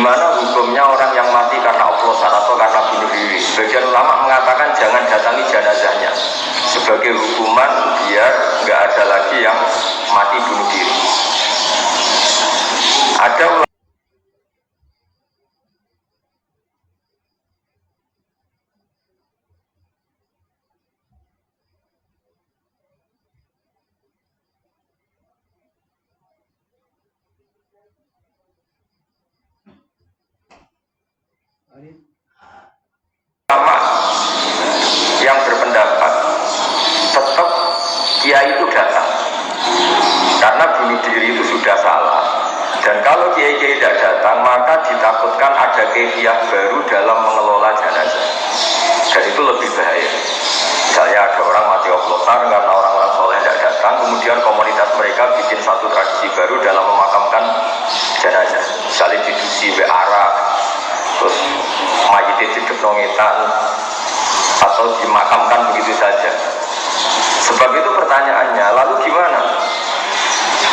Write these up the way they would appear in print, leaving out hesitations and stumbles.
Gimana hukumnya orang yang mati karena oplosan atau karena bunuh diri? Sebagian ulama mengatakan jangan datangi jenazahnya sebagai hukuman biar nggak ada lagi yang mati bunuh diri. Ada ulama yang berpendapat tetap kiai itu datang karena bunuh diri itu sudah salah, dan kalau kiai-kiai tidak datang maka ditakutkan ada kefiah baru dalam mengelola jenazah, dan itu lebih bahaya. Misalnya ada orang mati oplosan karena orang-orang soleh tidak datang, kemudian komunitas mereka bikin satu tradisi baru dalam memakamkan jenazah, misalnya didusi arak, terus mayitnya hidup nongetan atau dimakamkan begitu saja. Sebab itu pertanyaannya, lalu gimana?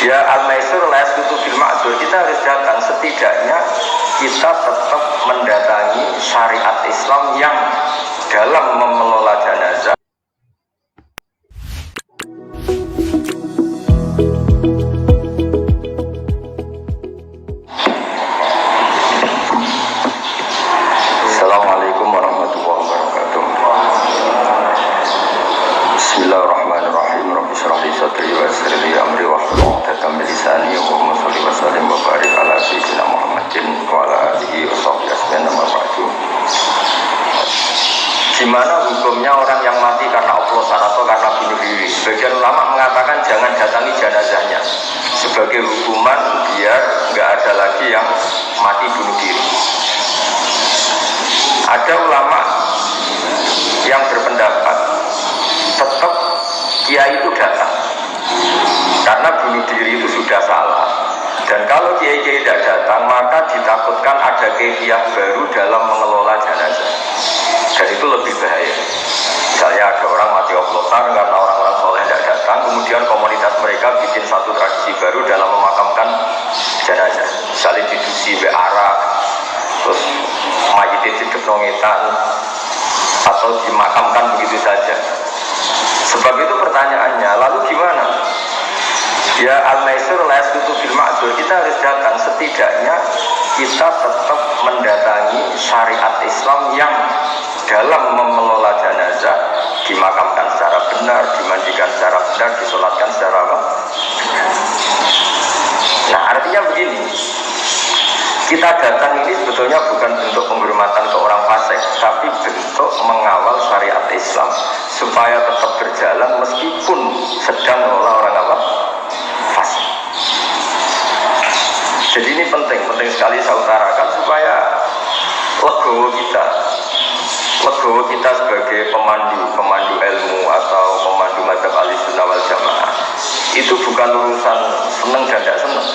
Ya al-maisur la yasqutu bil ma'dzur, kita harus datang, setidaknya kita tetap mendatangi syariat Islam yang dalam mengelola jenazah. Assalamualaikum warahmatullahi wabarakatuh. Bismillahirrahmanirrahim. Rabbi shrah li sadri wa yassir li amri wahlul 'uqdatam min lisani yafqahu qawli. Wa sallim wa barik ala sayyidina Muhammadin wa ala alihi wa sahbihi ajmain. Amma ba'du. Gimana hukumnya orang yang mati karena oplosan atau karena bunuh diri? Sebagian ulama mengatakan jangan datangi jenazahnya sebagai hukuman biar nggak ada lagi yang mati bunuh diri. Ada ulama yang berpendapat tetap kiai itu datang karena bunuh diri itu sudah salah, dan kalau kiai-kiai tidak datang maka ditakutkan ada kefiah baru dalam mengelola jenazah, dan itu lebih bahaya. Misalnya ada orang mati oplosan karena orang-orang soleh tidak datang, kemudian komunitas mereka bikin satu tradisi baru dalam memakamkan jenazah, misalnya didusi arak, terus mayitnya hidup nongetan atau dimakamkan begitu saja. Sebab itu pertanyaannya, lalu gimana? Ya al-maisur la yasqutu bil ma'dzur, kita harus datang, setidaknya kita tetap mendatangi syariat Islam yang dalam mengelola jenazah, dimakamkan secara benar, dimandikan secara benar, disolatkan secara apa? Nah, artinya begini, kita datang ini sebetulnya bukan bentuk penghormatan ke orang fasik, tapi bentuk mengawal syariat Islam supaya tetap berjalan meskipun sedang mengelola orang apa? Fasik. Jadi ini penting sekali saya utarakan supaya legowo kita sebagai pemandu ilmu atau pemandu madzhab Ahlussunnah wal Jamaah itu bukan urusan seneng dan tidak seneng,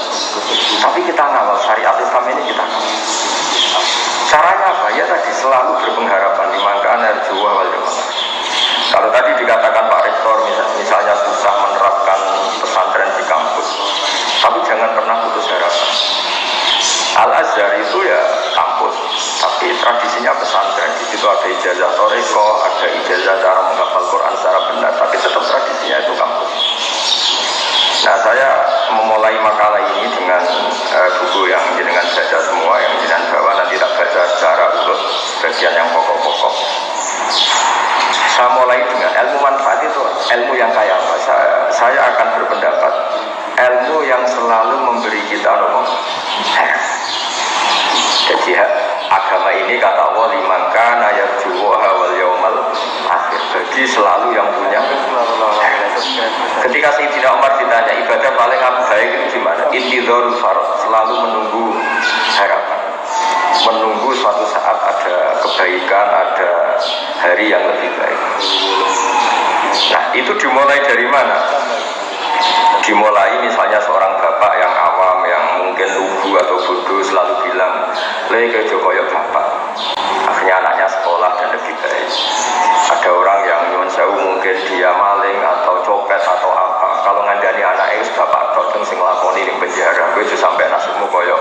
tapi kita ngawal syariat Islam ini, kita ngawal. Caranya apa? Ya tadi selalu berpengharapan di mangkaan arjuwa wal jamaah. Kalau tadi dikatakan Pak Rektor misalnya susah menerapkan pesantren di kampus, tapi jangan pernah putus harapan. Al-Azhar itu ya kampus, tapi tradisinya pesantren. Di situ ada ijazah toreko, ada ijazah cara menghafal Quran secara benar, tapi tetap tradisinya itu kampus. Nah, saya memulai makalah ini dengan buku yang jenengan baca semua, yang jenengan bawa, nanti tak baca secara urut bagian yang pokok-pokok. Saya mulai dengan ilmu manfaat itu, ilmu yang kaya apa? Saya akan berpendapat ilmu yang selalu memberi kita jadi agama ini kata Allah liman kana yarjuha wal yaumal akhir, bagi selalu yang punya. Ketika Sayyidina Umar ditanya ibadah paling baik itu gimana? Intidharul farad, selalu menunggu harapan, menunggu suatu saat ada kebaikan, ada hari yang lebih baik. Nah, itu dimulai dari mana? Dimulai misalnya seorang bapak yang awam, yang mungkin lugu atau bodoh, selalu bilang leke jokoyo bapak, akhirnya anaknya sekolah dan lebih baik. Ada orang yang nyuwun sewu, mungkin dia maling atau copet atau apa, kalau ngandani anaknya bapak tok sing nglakoni ning penjara, kowe itu sampai nasibmu koyo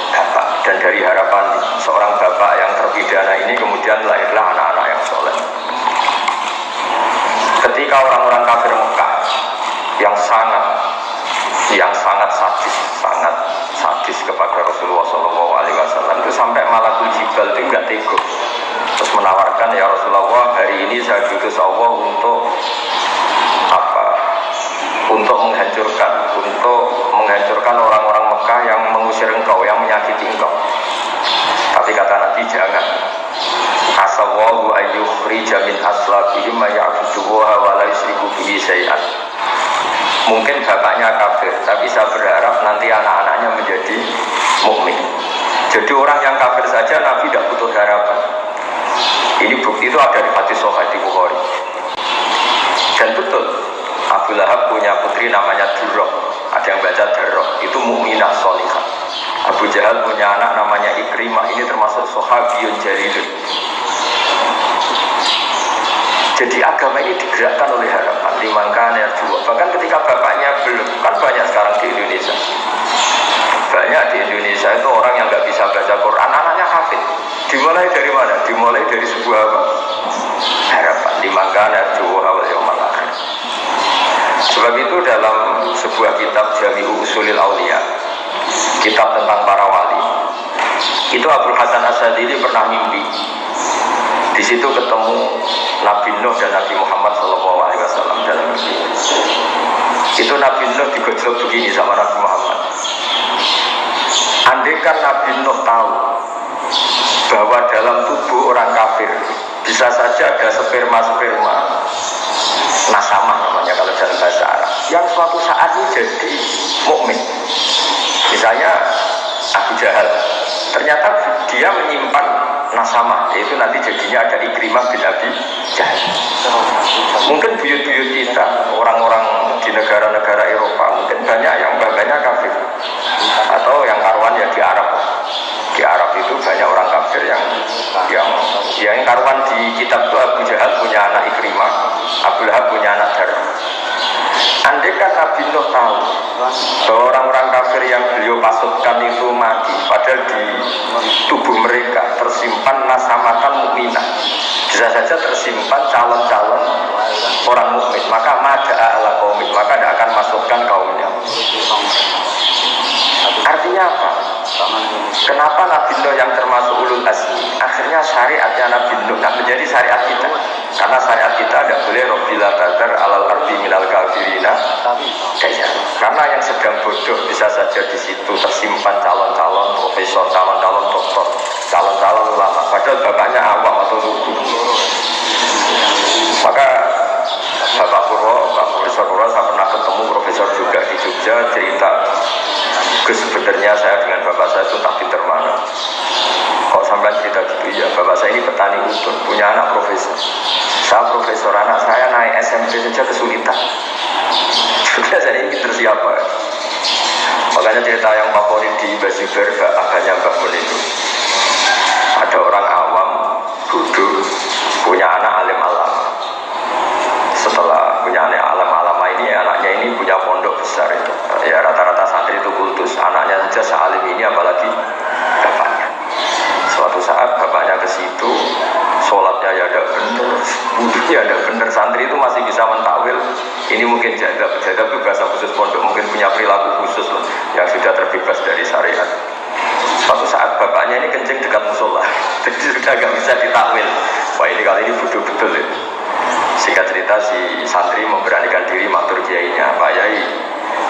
bapak. Dan dari harapan seorang bapak yang terpidana ini kemudian lahirlah anak-anak yang soleh. Ketika orang-orang kafir Mekah yang sangat sadis kepada Rasulullah SAW itu sampai Malakul Jibal itu nggak tega, terus menawarkan, ya Rasulullah, hari ini saya diutus Allah untuk apa? Untuk menghancurkan orang-orang Mekah yang mengusir engkau, yang menyakiti engkau. Tapi kata Nabi, jangan. Asallahu ayyukhrija min aslabihim ma ya'buduha wa la yusyriku bihi syai'an. Mungkin bapaknya kafir, tapi saya berharap nanti anak-anaknya menjadi mukmin. Jadi orang yang kafir saja Nabi tidak butuh harapan. Ini bukti itu ada di hadis Sahih di Bukhari. Dan betul, Abu Lahab punya putri namanya Durrah. Ada yang baca Darrah, itu mukminah sholihah. Abu Jahal punya anak namanya Ikrimah, ini termasuk sahabiyun jalilun. Jadi agama ini digerakkan oleh harapan, dimangkan ya juga. Bahkan ketika bapaknya belum, kan banyak sekarang di Indonesia. Banyak di Indonesia itu orang yang nggak bisa baca Quran, anaknya hafid. Dimulai dari mana? Dimulai dari sebuah apa? Harapan, dimangkan ya juga awal yaumal akhir. Sebab itu dalam sebuah kitab Jami'u Usulil Auliya, kitab tentang para wali, itu Abdul Hasan As-Sadili pernah mimpi. Di situ ketemu Nabi Nuh dan Nabi Muhammad SAW dalam mimpi. Itu Nabi Nuh digojlok begini sama Nabi Muhammad. Andaikan Nabi Nuh tahu bahwa dalam tubuh orang kafir bisa saja ada sperma-sperma, nasamah namanya kalau dalam bahasa Arab, yang suatu saat ini jadi mukmin. Misalnya Abu Jahal, ternyata dia menyimpan nasamah, yaitu nanti jadinya ada Ikrimah bin Abi Jahal. Mungkin buyut-buyut kita, orang-orang di negara-negara Eropa, mungkin banyak yang bapaknya kafir, atau yang karuan ya di Arab. Di Arab itu banyak orang kafir yang karuan di kitab itu. Abu Jahal punya anak Ikrimah, Abu Lahab punya anak Darrah. Andaikan Nabi Nuh tahu bahwa orang-orang kafir yang beliau pasutkan itu mati, padahal di tubuh mereka tersimpan nasamatan mukminah, bisa saja tersimpan calon-calon orang mukmin, maka mada'a ala qaumih, maka tidak akan masukkan kaumnya. Artinya apa? Kenapa Nabi Nuh yang termasuk ulul azmi akhirnya syariatnya Nabi Nuh tak menjadi syariat kita? Karena syariat kita tidak boleh robbila tadar alal ardi minal kafirina kayak. Karena yang sedang bodoh bisa saja di situ tersimpan calon-calon profesor, calon-calon doktor, calon-calon ulama, padahal bapaknya awam atau lugu. Maka Bapak Profesor Purwo, saya pernah ketemu profesor juga di Jogja, cerita, Gus, sebenarnya saya dengan bapak saya itu tak pinter mana. Kok sampai cerita gitu? Ya, bapak saya ini petani udun, punya anak profesor. Saya profesor, anak saya naik SMP saja kesulitan. Sudah saya ini pinter siapa? Makanya cerita yang favorit di Basiber, agaknya Mbak Mun itu. Ada orang awam, bodoh, punya anak alim alama. Setelah punya anak alim alama ini, anaknya ini punya pondok besar itu. Ya rata-rata santri itu kultus, anaknya saja sealim ini apalagi bapaknya. Suatu saat bapaknya ke situ, sholatnya ya ada benar, wudhunya ada benar. Santri itu masih bisa mentakwil, ini mungkin jadab itu bahasa khusus pondok, mungkin punya perilaku khusus loh, yang sudah terbebas dari syariat. Suatu saat bapaknya ini kencing dekat musola, jadi sudah gak bisa ditakwil. Wah ini kali ini bodoh betul ya. Singkat cerita si santri memberanikan diri matur kiainya, Pak Yai,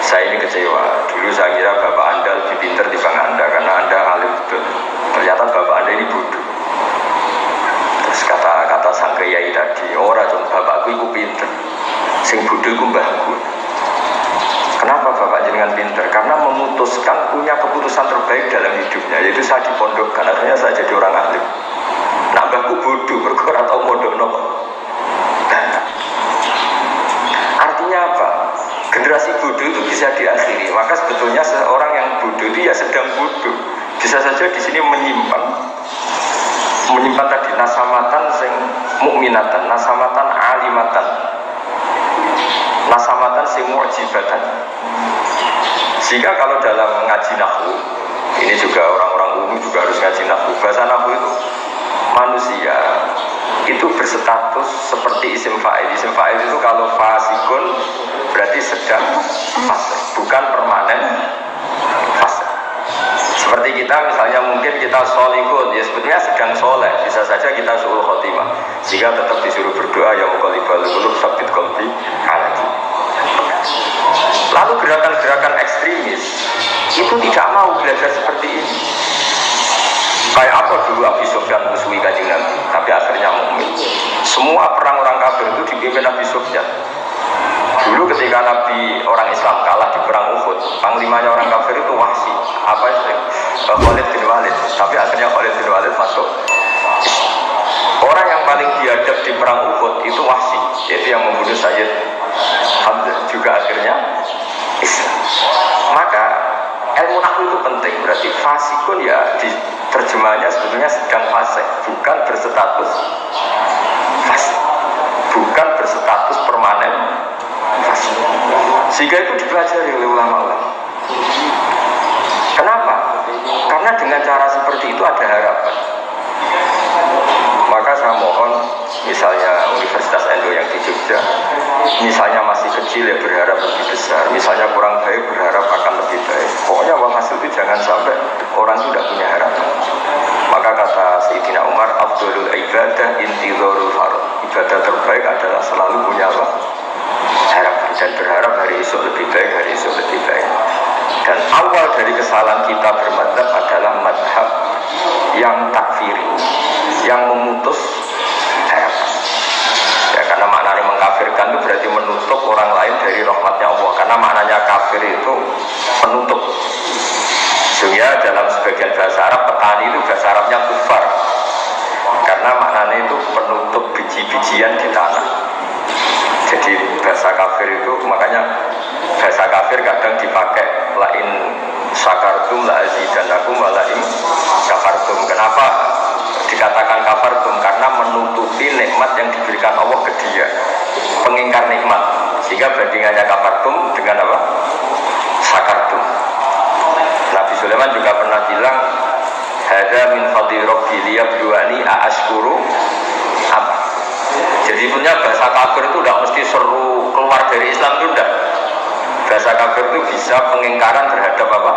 saya ini kecewa. Dulu saya kira bapak anda lebih pintar dibanding anda karena anda alim betul. Ternyata bapak anda ini bodoh. Terus kata sang kiai tadi, ora cung bapakku itu pintar, sing bodoh itu mbahku. Kenapa bapak jenengan pintar? Karena memutuskan punya keputusan terbaik dalam hidupnya, yaitu saya dipondokkan, artinya saya jadi orang alim. Nah mbahku bodoh, berkorat atau mondok nopo. Artinya apa? Generasi bodoh itu bisa diakhiri. Maka sebetulnya seorang yang bodoh itu ya sedang bodoh. Bisa saja di sini menyimpan tadi nasamatan sing mukminatan, nasamatan alimatan, nasamatan sing mu'jibatan. Sehingga kalau dalam ngaji nahwu, ini juga orang-orang ilmu juga harus ngaji nahwu. Bahasa nahwu itu manusia itu berstatus seperti isim fa'il. Isim fa'il itu kalau fasikun berarti sedang fasik, bukan permanen fasik. Seperti kita misalnya mungkin kita solihun, ya sebetulnya sedang soleh, bisa saja kita su'ul khotimah, sehingga tetap disuruh berdoa ya muqallibal qulub tsabbit qalbi ala dinik. Lalu gerakan-gerakan ekstremis itu tidak mau belajar seperti ini. Kayak apa dulu Abu Sufyan musuhi Kanjeng Nabi, tapi akhirnya mukmin. Semua perang orang kafir itu dipimpin Abu Sufyan. Dulu ketika Nabi orang Islam kalah di perang Uhud, panglimanya orang kafir itu Wahsy, apa itu? Khalid bin Walid. Tapi akhirnya Khalid bin Walid masuk. Orang yang paling biadab di perang Uhud itu Wahsy, yaitu yang membunuh Sayyid Hamzah, juga akhirnya Islam. Maka ilmu nahwu itu penting, berarti fasikun ya di terjemahnya sebetulnya sedang fasik, bukan berstatus fasik, bukan berstatus permanen fasik. Sehingga itu dipelajari oleh ulama-ulama. Kenapa? Karena dengan cara seperti itu ada harapan. Maka saya mohon, misalnya Universitas Endo yang di Jogja, misalnya masih kecil ya berharap lebih besar, misalnya kurang baik berharap akan lebih baik. Pokoknya hasil itu jangan sampai orang itu tidak punya harapan. Maka kata Sayyidina Umar, afdhalul ibadah intizarul fard. Ibadah terbaik adalah selalu punya apa? Harapan, dan berharap hari esok lebih baik, hari esok lebih baik. Dan awal dari kesalahan kita bermadzhab adalah madhab yang takfiri, yang memutus harapan. Ya, karena maknanya mengkafirkan itu berarti menutup orang lain dari rahmatnya Allah. Karena maknanya kafir itu penutup. Sehingga dalam sebagian bahasa Arab, petani itu bahasa Arabnya kufar. Karena maknanya itu penutup biji-bijian di tanah. Jadi bahasa kafir itu, makanya bahasa kafir kadang dipakai lain syakartum la azidannakum wa lain kafartum. Kenapa dikatakan kafartum? Karena menutupi nikmat yang diberikan Allah ke dia, pengingkar nikmat. Sehingga bandingannya kafartum dengan apa? Syakartum. Nabi Sulaiman juga pernah bilang, hada min fadli rabbi liyabluwani aashkuru apa. Jadi punya bahasa kafir itu tidak mesti seru keluar dari Islam, itu tidak. Bahasa kafir itu bisa pengingkaran terhadap apa?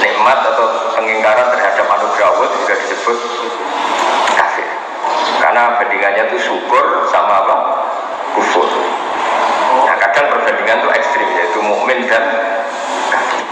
Nikmat atau pengingkaran terhadap anugerah Allah juga disebut kafir. Karena bandingannya itu syukur sama apa? Kufur. Nah kadang perbandingan itu ekstrim, yaitu mukmin dan kafir.